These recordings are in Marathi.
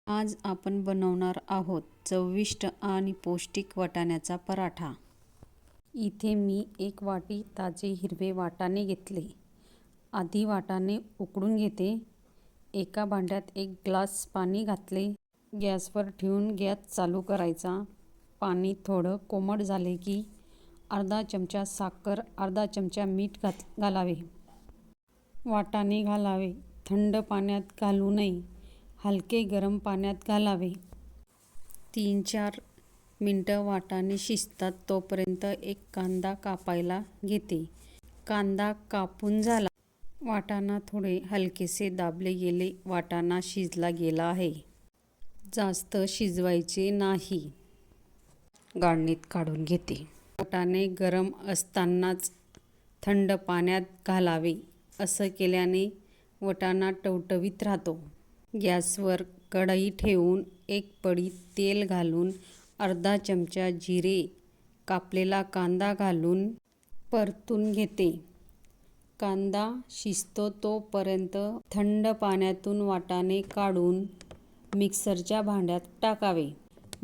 आज आपण बनवणार आहोत चविष्ट आणि पौष्टिक वाटाण्याचा पराठा। इथे मी 1 वाटी ताजे हिरवे वाटाणे घेतले। आधी वाटाणे उकडून घेते। एका भांड्यात 1 ग्लास पाणी घातले। गॅसवर ठेवून गॅस चालू करायचा। पाणी थोडं कोमट झाले की अर्धा चमचा साखर, अर्धा चमचा मीठ घालावे। वाटाणे घालावे। थंड पाण्यात घालू नये, हलके गरम पाण्यात घालावे। 3-4 मिनिटं वाटाणे शिजतात तोपर्यंत एक कांदा कापायला घेते। कांदा कापून झाला। वाटाणा थोडे हलकेसे दाबले गेले। वाटाणा शिजला गेला आहे। जास्त शिजवायचे नाही। गाळणीत काढून घेते। वाटाणे गरम असतानाच थंड पाण्यात घालावे। असं केल्याने वाटाणा टवटवीत राहतो। गॅसवर कढई ठेवून 1 पळी तेल घालून अर्धा चमचा जिरे, कापलेला कांदा घालून परतून घेते। कांदा शिजतो तोपर्यंत थंड पाण्यातून वाटाणे काढून मिक्सरच्या भांड्यात टाकावे।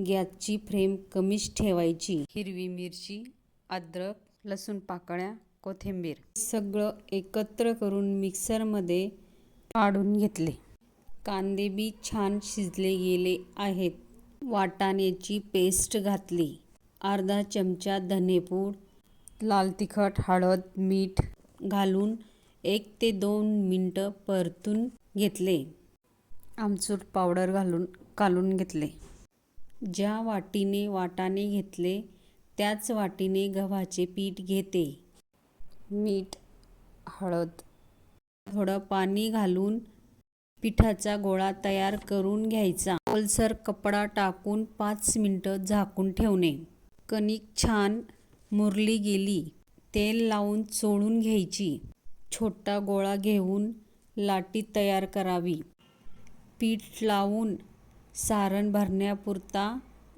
गॅसची फ्लेम कमीच ठेवायची। हिरवी मिरची, अद्रक, लसूण पाकळ्या, कोथिंबीर सगळं एकत्र करून मिक्सरमध्ये काढून घेतले। कांदे बी छान शिजले गेले आहेत। वाटाण्याची पेस्ट घातली। अर्धा चमचा धनेपूड, लाल तिखट, हळद, मीठ घालून 1 ते 2 मिनिटं परतून घेतले। आमचूर पावडर घालून कालवून घेतले। ज्या वाटीने वाटाणे घेतले त्याच वाटीने गव्हाचे पीठ घेते। मीठ, हळद, थोडं पाणी घालून पिठाचा गोळा तयार करून घ्यायचा। ओलसर कपडा टाकून 5 मिनिटं झाकून ठेवणे। कणिक छान मुरली गेली, तेल लावून चोळून घ्यायची। छोटा गोळा घेऊन लाटी तयार करावी। पीठ लावून सारण भरण्यापुरता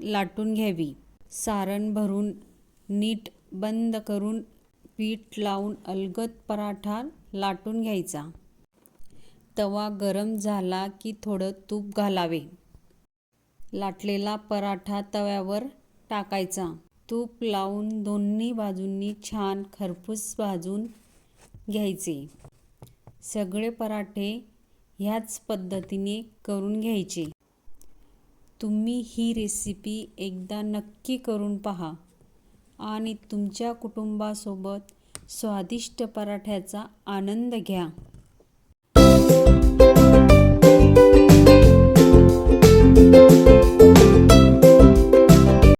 लाटून घ्यावी। सारण भरून नीट बंद करून पीठ लावून अलगद पराठा लाटून घ्यायचा। तवा गरम झाला की थोडं तूप घालावे। लाटलेला पराठा तव्यावर टाकायचा। तूप लावून दोन्ही बाजूंनी छान खरपूस भाजून घ्यायचे। सगळे पराठे ह्याच पद्धतीने करून घ्यायचे। तुम्ही ही रेसिपी एकदा नक्की करून पहा आणि तुमच्या कुटुंबासोबत स्वादिष्ट पराठ्याचा आनंद घ्या।